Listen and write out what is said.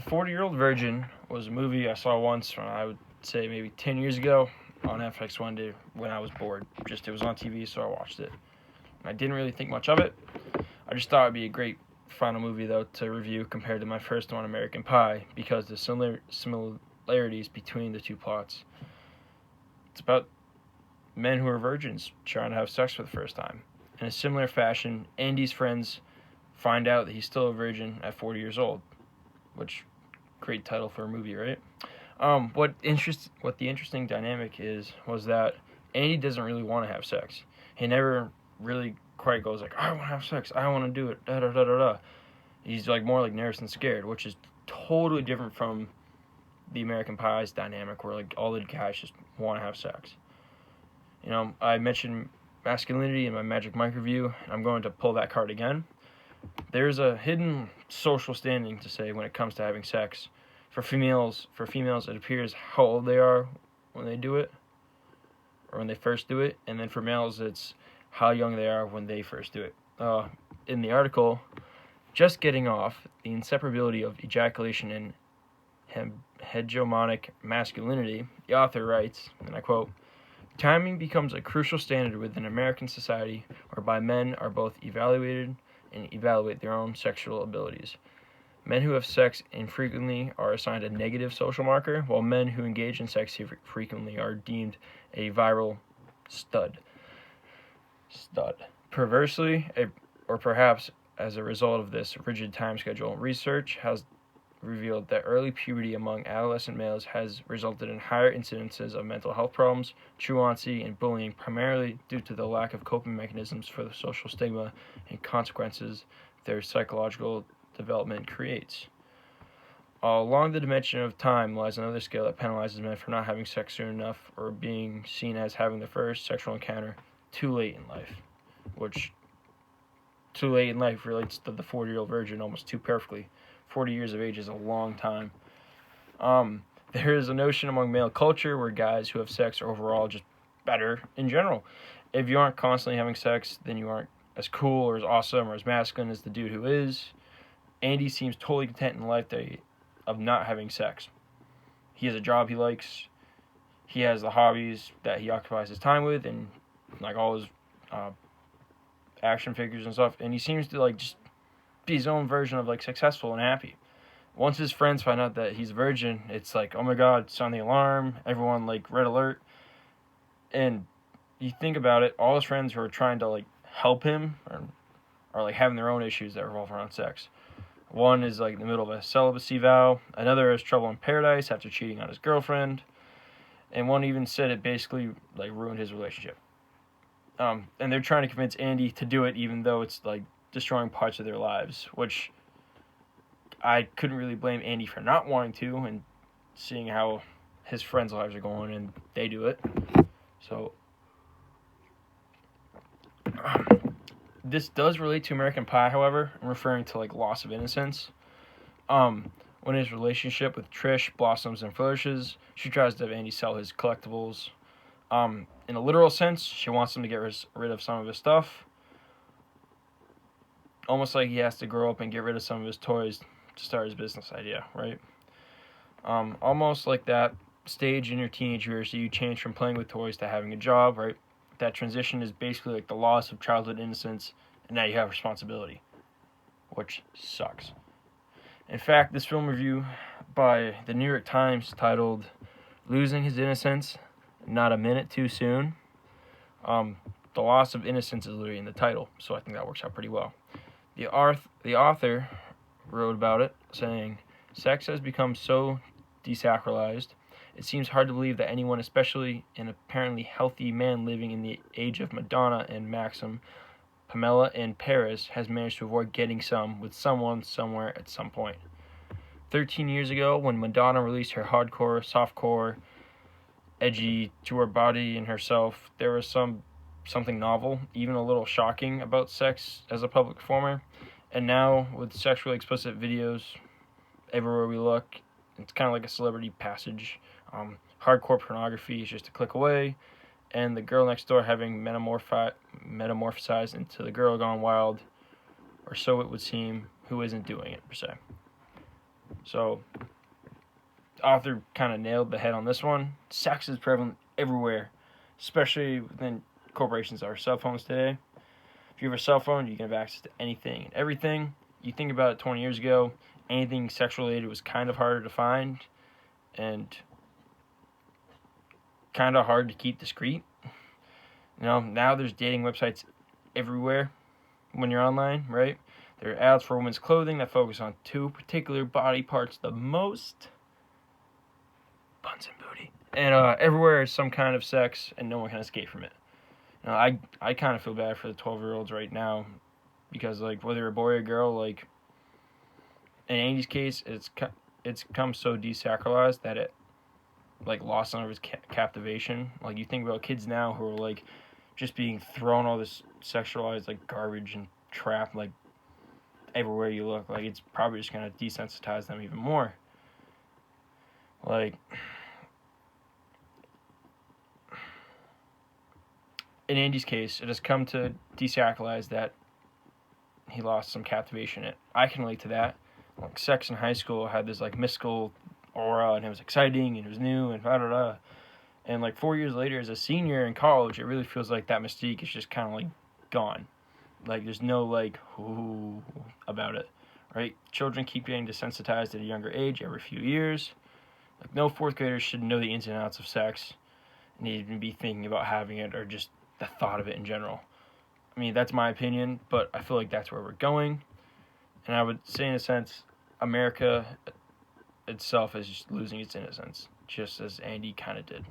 The 40-Year-Old Virgin was a movie I saw once when I would say maybe 10 years ago on Netflix one day when I was bored. It was on TV, so I watched it. I didn't really think much of it. I just thought it'd be a great final movie, though, to review compared to my first one, American Pie, because the similarities between the two plots. It's about men who are virgins trying to have sex for the first time. In a similar fashion, Andy's friends find out that he's still a virgin at 40 years old, which, great title for a movie, right? What the interesting dynamic was that Andy doesn't really want to have sex. He never really quite goes like, I want to have sex, I want to do it, da da da da da. He's like more like nervous and scared, which is totally different from the American Pie's dynamic, where like all the guys just want to have sex. I mentioned masculinity in my Magic Mike review, and I'm going to pull that card again. There's a hidden social standing to say when it comes to having sex. For females, it appears how old they are when they do it, or when they first do it, and then for males, it's how young they are when they first do it. In the article, Just Getting Off, the Inseparability of Ejaculation and Hegemonic Masculinity, the author writes, and I quote, timing becomes a crucial standard within American society whereby men are both evaluated and evaluate their own sexual abilities. Men who have sex infrequently are assigned a negative social marker, while men who engage in sex frequently are deemed a viral stud. Perversely, or perhaps as a result of this rigid time schedule, research has revealed that early puberty among adolescent males has resulted in higher incidences of mental health problems, truancy, and bullying, primarily due to the lack of coping mechanisms for the social stigma and consequences their psychological development creates. Along the dimension of time lies another scale that penalizes men for not having sex soon enough or being seen as having the first sexual encounter too late in life, which too late in life relates to the 40-year-old virgin almost too perfectly. 40 years of age is a long time. There is a notion among male culture where guys who have sex are overall just better in general. If you aren't constantly having sex, then you aren't as cool or as awesome or as masculine as the dude who is. Andy seems totally content in life of not having sex. He has a job he likes. He has the hobbies that he occupies his time with, and like all his action figures and stuff. And he seems to like just be his own version of like successful and happy. Once his friends find out that he's a virgin, it's like, oh my god, sound the alarm, everyone like red alert. And you think about it, all his friends who are trying to like help him are like having their own issues that revolve around sex. One is like in the middle of a celibacy vow, another has trouble in paradise after cheating on his girlfriend, and one even said it basically like ruined his relationship. And they're trying to convince Andy to do it, even though it's like destroying parts of their lives, which I couldn't really blame Andy for not wanting to, and seeing how his friends' lives are going and they do it. So this does relate to American Pie, however. I'm referring to like loss of innocence. When his relationship with Trish blossoms and flourishes, she tries to have Andy sell his collectibles. In a literal sense, she wants him to get rid of some of his stuff. Almost like he has to grow up and get rid of some of his toys to start his business idea, right? Almost like that stage in your teenage years that you change from playing with toys to having a job, right? That transition is basically like the loss of childhood innocence, and now you have responsibility, which sucks. In fact, this film review by the New York Times titled Losing His Innocence, Not a Minute Too Soon. The loss of innocence is literally in the title, so I think that works out pretty well. The author wrote about it, saying, sex has become so desacralized, it seems hard to believe that anyone, especially an apparently healthy man living in the age of Madonna and Maxim, Pamela and Paris, has managed to avoid getting some with someone somewhere at some point. 13 years ago, when Madonna released her hardcore, softcore, edgy to her body and herself, there was something novel, even a little shocking about sex as a public performer. And now, with sexually explicit videos everywhere we look, it's kind of like a celebrity passage. Hardcore pornography is just a click away, and the girl next door having metamorphosized into the girl gone wild, or so it would seem, who isn't doing it, per se. So, the author kind of nailed the head on this one. Sex is prevalent everywhere, especially within corporations that are cell phones today. If you have a cell phone, you can have access to anything and everything. You think about it 20 years ago, anything sexual related was kind of harder to find and kind of hard to keep discreet. Now there's dating websites everywhere when you're online, right? There are ads for women's clothing that focus on two particular body parts the most: buns and booty. And everywhere is some kind of sex, and no one can escape from it. I kind of feel bad for the 12-year-olds right now because, like, whether you're a boy or a girl, like, in Andy's case, it's become so desacralized that it, like, lost some of its captivation. Like, you think about kids now who are, like, just being thrown all this sexualized, like, garbage and trap, like, everywhere you look. Like, it's probably just going to desensitize them even more. Like, in Andy's case, it has come to desacralize that he lost some captivation in it. I can relate to that. Like, sex in high school had this, like, mystical aura, and it was exciting, and it was new, and da-da-da. And, like, 4 years later, as a senior in college, it really feels like that mystique is just kind of, like, gone. Like, there's no, like, ooh about it, right? Children keep getting desensitized at a younger age every few years. Like, no fourth graders should know the ins and outs of sex and even be thinking about having it or just the thought of it in general. I mean, that's my opinion, but I feel like that's where we're going. And I would say, in a sense, America itself is just losing its innocence, just as Andy kind of did.